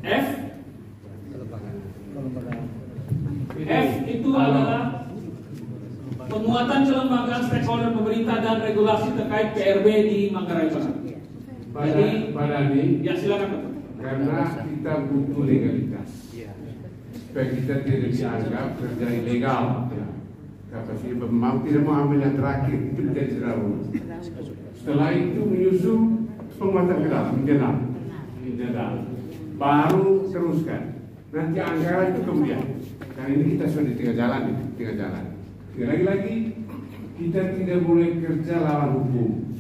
F. F itu adalah penguatan kelembagaan stakeholder pemerintah dan regulasi terkait PRB di Manggarai Barat. Pak Dani, ya silakan Pak. Karena kita butuh legalitas, supaya kita tidak dianggap kerja ilegal. Kapasitas mau tidak mau ambil yang terakhir itu menjadi serabu. Setelah itu menyusul penguatan ke dalam, internal, baru teruskan. Nanti anggaran itu kemudian. Karena ini kita sudah di tengah jalan, Lagi-lagi kita tidak boleh kerja lawan hukum.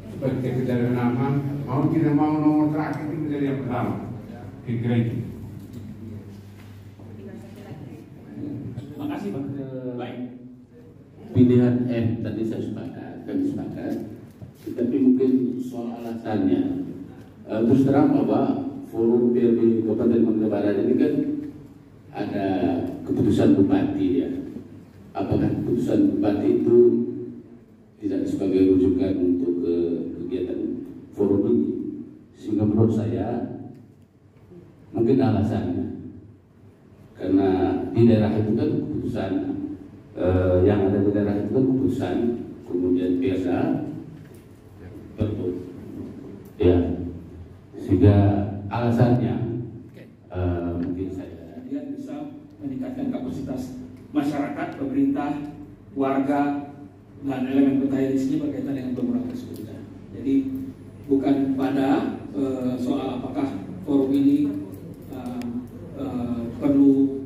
Supaya kita kerja dengan aman, mau tidak mau nomor terakhir itu menjadi yang pertama. Kira-kira itu. Terima kasih Pak. Baik. Pilihan F tadi saya sepakat, tetapi mungkin soal alasannya. Terus terang bahwa forum PRB Kabupaten Manggarai Barat ini kan ada keputusan bupati ya. Apakah keputusan bupati itu tidak sebagai rujukan untuk kegiatan forum ini? Sehingga menurut saya mungkin alasannya karena di daerah itu kan keputusan yang ada di daerah itu kan keputusan, kemudian biasa perlu ya, sehingga alasannya mungkin saya dia bisa meningkatkan kapasitas masyarakat, pemerintah, warga, dan elemen berkaitan di sini berkaitan dengan pembangunan tersebut. Jadi bukan pada soal apakah forum ini perlu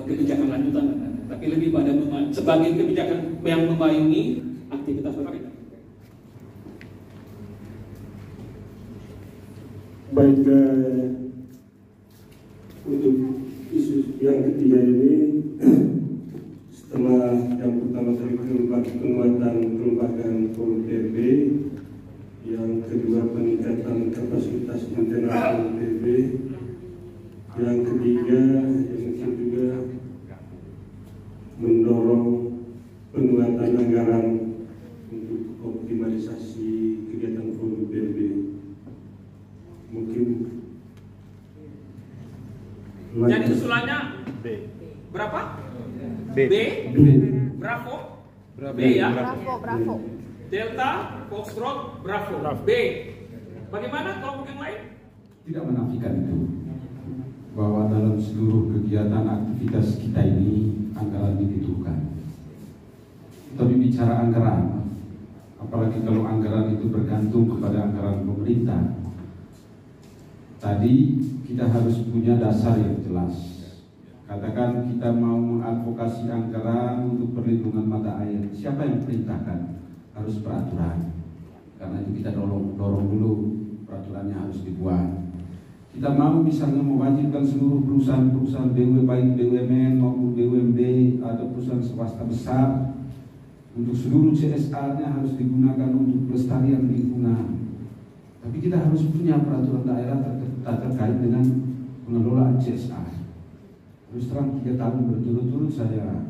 kebijakan lanjutan, tapi lebih pada sebagai kebijakan yang memayungi aktivitas pemerintah. Baik, untuk isu yang ketiga ini, setelah yang pertama tadi penguatan kelembagaan forum PRB, yang kedua peningkatan kapasitas internal forum PRB, yang ketiga yang juga mendorong penguatan anggaran untuk optimalisasi kegiatan forum PRB. Mungkin jadi usulannya B. Berapa? B. Bravo. B ya. Bravo. Delta, Foxtrot, Bravo. B. Bagaimana kelompok yang lain? Tidak menafikan itu bahwa dalam seluruh kegiatan aktivitas kita ini anggaran dibutuhkan. Tapi bicara anggaran, apalagi kalau anggaran itu bergantung kepada anggaran pemerintah, tadi kita harus punya dasar yang jelas. Katakan kita mau mengadvokasi anggaran untuk perlindungan mata air, siapa yang perintahkan? Harus peraturan. Karena itu kita dorong dulu peraturannya harus dibuat. Kita mau misalnya mewajibkan seluruh perusahaan-perusahaan baik BUMN maupun BUMD atau perusahaan swasta besar untuk seluruh CSR-nya harus digunakan untuk pelestarian lingkungan. Tapi kita harus punya peraturan daerah terkait dengan pengelolaan CSR. Terus terang 3 tahun berturut-turut saya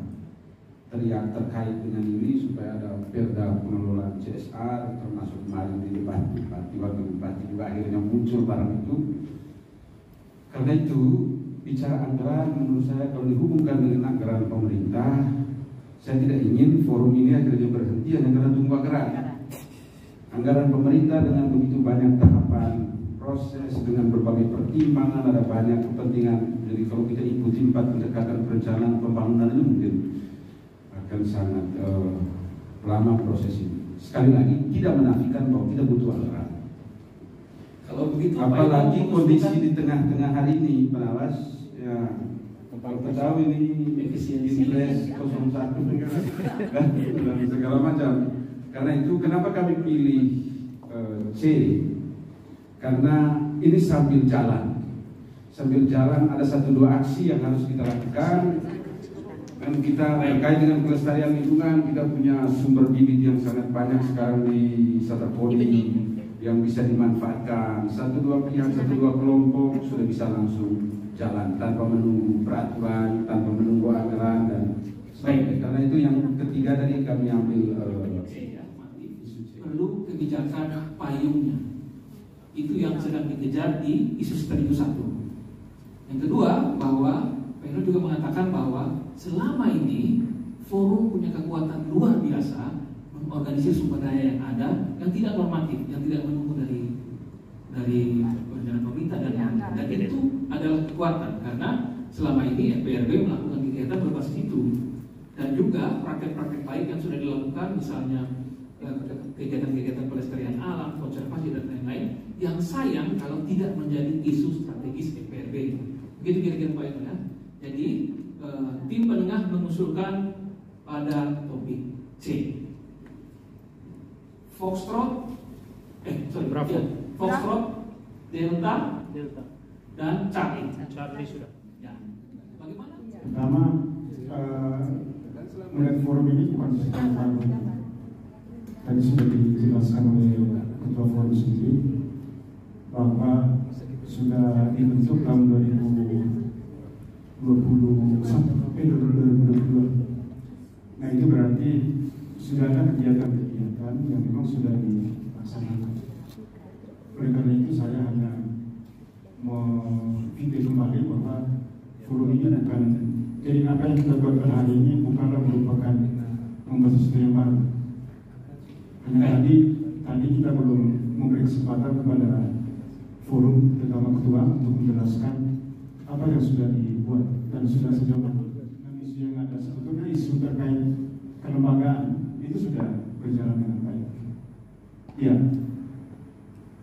teriak terkait dengan ini supaya ada perda pengelolaan CSR, termasuk kemarin di Bupati, wakil Bupati juga akhirnya muncul barang itu. Karena itu bicara anggaran menurut saya kalau dihubungkan dengan anggaran pemerintah, saya tidak ingin forum ini akhirnya berhenti hanya karena tunggu anggaran. Anggaran pemerintah dengan begitu banyak tahapan proses dengan berbagai pertimbangan, ada banyak kepentingan. Jadi kalau kita ikuti 4 pendekatan perencanaan pembangunan ini mungkin akan sangat lama proses ini. Sekali lagi tidak menafikan bahwa kita butuh anggaran. Kalau begitu, apalagi kondisi di tengah-tengah hari ini, pengawas ya, kalau kita tahu ini Inpres 01 dan segala macam. Karena itu kenapa kami pilih C? Karena ini sambil jalan ada 1-2 aksi yang harus kita lakukan. Dan kita terkait dengan pelestarian lingkungan, kita punya sumber bibit yang sangat banyak sekarang di Saterpoli yang bisa dimanfaatkan. 1-2 pihak, 1-2 kelompok sudah bisa langsung jalan tanpa menunggu peraturan, tanpa menunggu anggaran dan sebagainya. Karena itu yang ketiga tadi kami ambil perlu kebijakan payungnya. Itu yang sedang dikejar di isu sekaligus satu. Yang kedua, bahwa Pak Heru juga mengatakan bahwa selama ini forum punya kekuatan luar biasa mengorganisir sumber daya yang ada yang tidak normatif, yang tidak menunggu dari perencanaan pemerintah dan itu adalah kekuatan karena selama ini FPRB melakukan kegiatan berbasis itu dan juga praktek-praktek baik yang sudah dilakukan, misalnya kegiatan-kegiatan pelestarian alam, konservasi dan lain-lain yang sayang kalau tidak menjadi isu strategis FPRB. Begitu kira-kira Pak Heru ya. Jadi tim penengah mengusulkan pada topik C. Foxtrot, Bravo. Foxtrot, Delta, dan Charlie. Charlie sudah. Ya. Bagaimana? Pertama, melihat forum ini bukan sesuatu baru. Tadi sudah dijelaskan oleh Ketua Forum sendiri bahwa sudah dibentuk tahun 2022. Nah itu berarti sudah ada kegiatan-kegiatan yang memang sudah dilaksanakan. Oleh karena itu saya hanya memfeedback kembali bahwa forum ini bukan, jadi apa yang kita buatkan hari ini bukanlah merupakan membuat sesuatu yang baru. Hanya tadi kita belum memberi kesempatan kepada forum, terutama ketua, untuk menjelaskan apa yang sudah dibuat dan sudah sejauh mana. Dan isu yang ada sebetulnya isu terkait kelembagaan itu sudah berjalan dengan baik. Ya,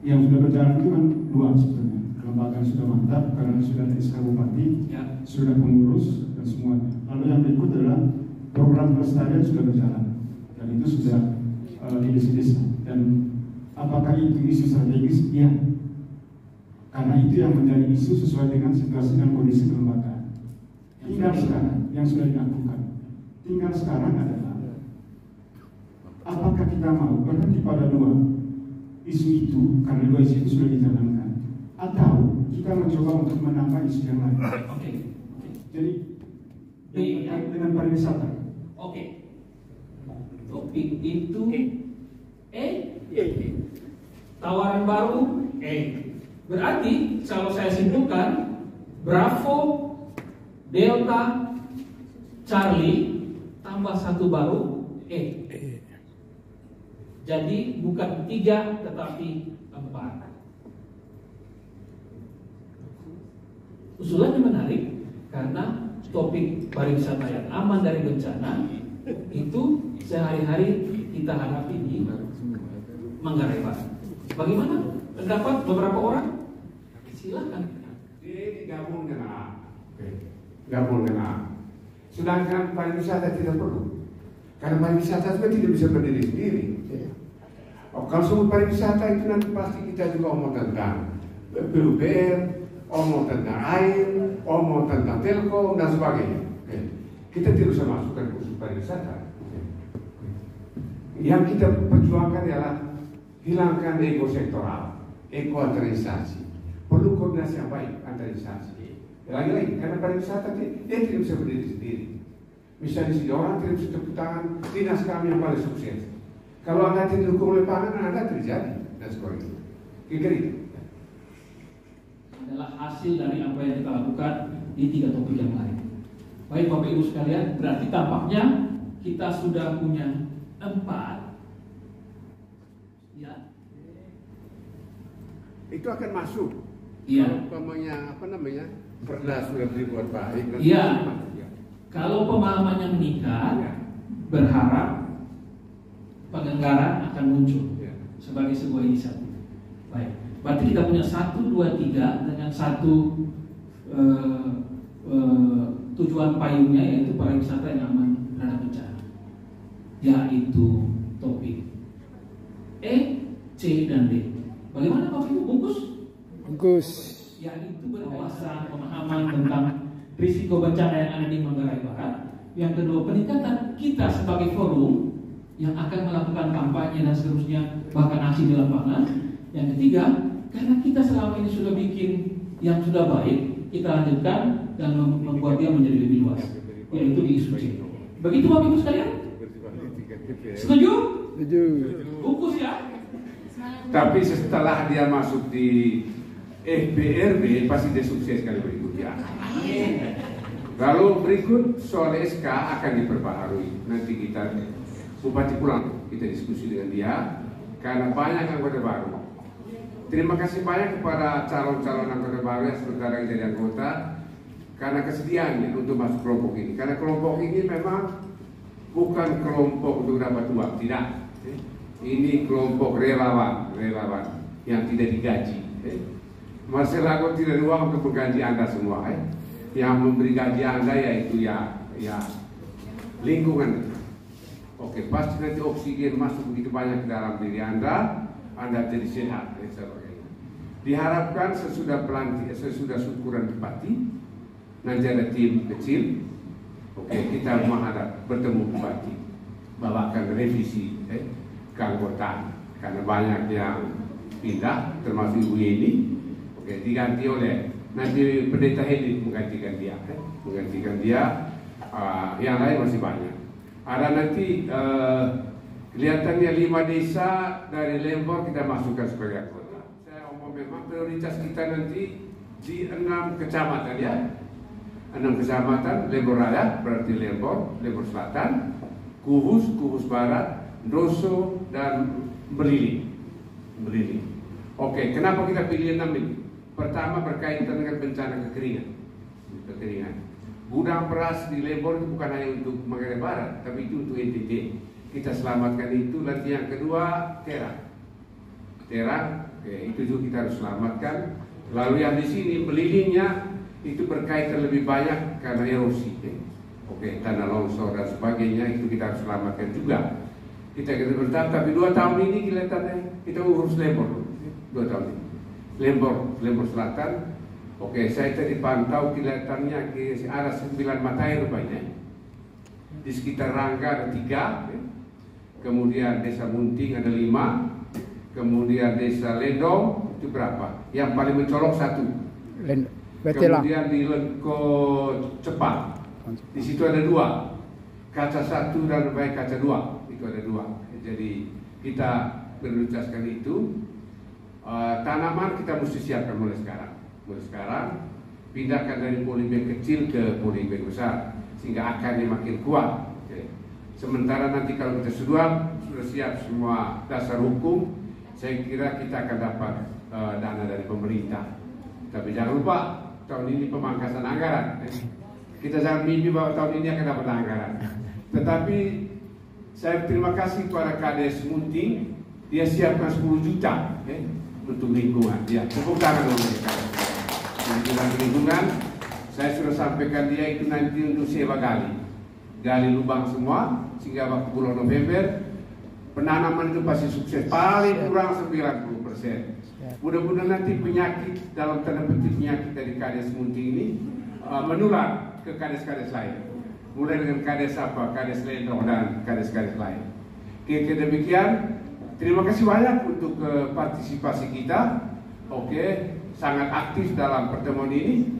yang sudah berjalan itu kan dua sebetulnya. Kelembagaan sudah mantap karena sudah ada SK Bupati, ya, sudah pengurus dan semuanya. Lalu yang berikut adalah program pelestarian sudah berjalan dan itu sudah di desa-desa. Dan apakah itu isu strategis? Ya, karena itu yang menjadi isu sesuai dengan situasi dan kondisi kelembagaan. Tinggal sekarang yang sudah dilakukan. Tinggal sekarang adalah apakah kita mau berhenti pada dua isu itu karena dua isu itu sudah dijalankan, atau kita mencoba untuk menambah isu yang lain. Oke. Jadi yang dengan pariwisata. Oke. Topik itu tawaran baru berarti kalau saya simpulkan Bravo, Delta, Charlie tambah satu baru jadi bukan 3 tetapi 4. Usulannya menarik karena topik pariwisata yang aman dari bencana itu sehari-hari kita hadapi di Manggarai Barat. Bagaimana pendapat beberapa orang? Silakan. Ini gabung dengan gabung dengan. Sedangkan pariwisata tidak perlu. Karena pariwisata juga tidak bisa berdiri sendiri. Kalau semua pariwisata itu nanti pasti kita juga omong tentang PUPR, omong tentang air, omong tentang telkom dan sebagainya. Kita tidak bisa masukkan khusus pariwisata. Yang kita perjuangkan adalah hilangkan ego sektoral, ekoantarisasi. Perlu koordinasi yang baik antarisasi. Lagi-lagi, karena pariwisata dia tidak bisa berdiri sendiri. Misalnya di orang tidak bisa tepuk tangan, dinas kami yang paling sukses. Kalau Anda tidak didukung oleh pangan, Anda terjadi dan sebagainya. Kira-kira itu adalah hasil dari apa yang kita lakukan di 3 topik yang lain. Baik Bapak Ibu sekalian, berarti tampaknya kita sudah punya 4. Ya. itu akan masuk. Iya. Umpamanya apa namanya? Perda sudah dibuat baik. Iya. Kalau pemahamannya meningkat, berharap penganggaran akan muncul sebagai sebuah inisiatif. Baik. Berarti kita punya 1, 2, 3 dengan satu tujuan payungnya, yaitu pariwisata yang aman terhadap bencana, yaitu topik E, C, dan D. Bagaimana Bapak Ibu? Bungkus? Yaitu berwawasan, pemahaman tentang risiko bencana yang ada di Manggarai Barat. Yang kedua, peningkatan kita sebagai forum yang akan melakukan kampanye dan seterusnya, bahkan aksi di lapangan. Yang ketiga, karena kita selama ini sudah bikin yang sudah baik, kita lanjutkan dan membuat dia menjadi lebih luas, yaitu di isu C. Begitu Bapak Ibu sekalian? Setuju? Setuju. Bungkus ya? Tapi setelah dia masuk di FBRB pasti dia sukses kali berikutnya. Lalu berikut soal SK akan diperbaharui. Nanti kita Bupati pulang, kita diskusi dengan dia karena banyak anggota baru. Terima kasih banyak kepada calon-calon anggota baru yang sementara jadi anggota karena kesediaannya untuk masuk kelompok ini. Karena kelompok ini memang bukan kelompok untuk dapat uang, tidak. Ini kelompok relawan yang tidak digaji. Masalah tidak ada uang untuk menggaji Anda semua. Yang memberi gaji Anda yaitu ya lingkungan. Oke, pasti nanti oksigen masuk begitu banyak ke dalam diri Anda jadi sehat. Diharapkan sesudah syukuran Bupati, nanti ada tim kecil. Oke, kita menghadap bertemu Bupati, bawakan revisi keanggotaan karena banyak yang pindah, termasuk Ibu Yeni. Oke, diganti oleh nanti Pendeta Hedi menggantikan dia, yang lain masih banyak. Ada nanti kelihatannya 5 desa dari Lembor kita masukkan sebagai anggota. Saya omong memang prioritas kita nanti di 6 kecamatan ya. 6 kecamatan Lembor Raya berarti Lembor Selatan, Kuhus Barat, Doso dan Beliling. Oke, kenapa kita pilih 6 ini? Pertama berkaitan dengan bencana kekeringan. Gudang beras di Lembor itu bukan hanya untuk Manggarai Barat, tapi itu untuk NTT. Kita selamatkan itu. Nanti yang kedua Terang, itu juga kita harus selamatkan. Lalu yang di sini Belilingnya itu berkaitan lebih banyak karena erosi, tanah longsor dan sebagainya, itu kita harus selamatkan juga. Kita bertahap, tapi 2 tahun ini kelihatannya kita urus Lembor. 2 tahun ini Lembor Selatan. Oke, saya tadi pantau kelihatannya ke arah 9 mata air rupanya. Di sekitar Rangga ada 3, kemudian Desa Munting ada 5, kemudian Desa Lendong itu berapa? Yang paling mencolok 1. Kemudian di Lengko Cepat, di situ ada 2, kaca 1 dan baik kaca 2, itu ada 2. Jadi kita prioritaskan itu. Tanaman kita mesti siapkan mulai sekarang, pindahkan dari polybag kecil ke polybag besar sehingga akarnya makin kuat. Sementara nanti kalau kita sudah siap semua dasar hukum, saya kira kita akan dapat dana dari pemerintah. Tapi jangan lupa tahun ini pemangkasan anggaran. Kita jangan mimpi bahwa tahun ini akan dapat anggaran. Tetapi saya terima kasih kepada Kades Munting, dia siapkan 10 juta untuk lingkungan. Ya, tepuk tangan untuk lingkungan. Saya sudah sampaikan dia itu nanti untuk sewa gali lubang semua sehingga waktu bulan November penanaman itu pasti sukses, paling kurang 90%. Mudah-mudahan nanti penyakit dalam tanda petik penyakit dari Kades Munting ini menular ke kades-kades lain, mulai dengan kades Lendong dan kades-kades lain. Kira-kira demikian. Terima kasih banyak untuk partisipasi kita. Oke, sangat aktif dalam pertemuan ini.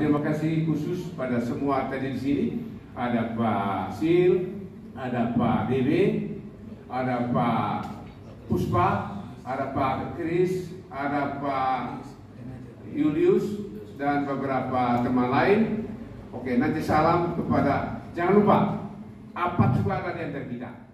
Terima kasih khusus pada semua tadi di sini. Ada Pak Sil, ada Pak Dede, ada Pak Puspa, ada Pak Kris, ada Pak Julius dan beberapa teman lain. Oke, nanti salam kepada, jangan lupa apa juga ada di antara kita.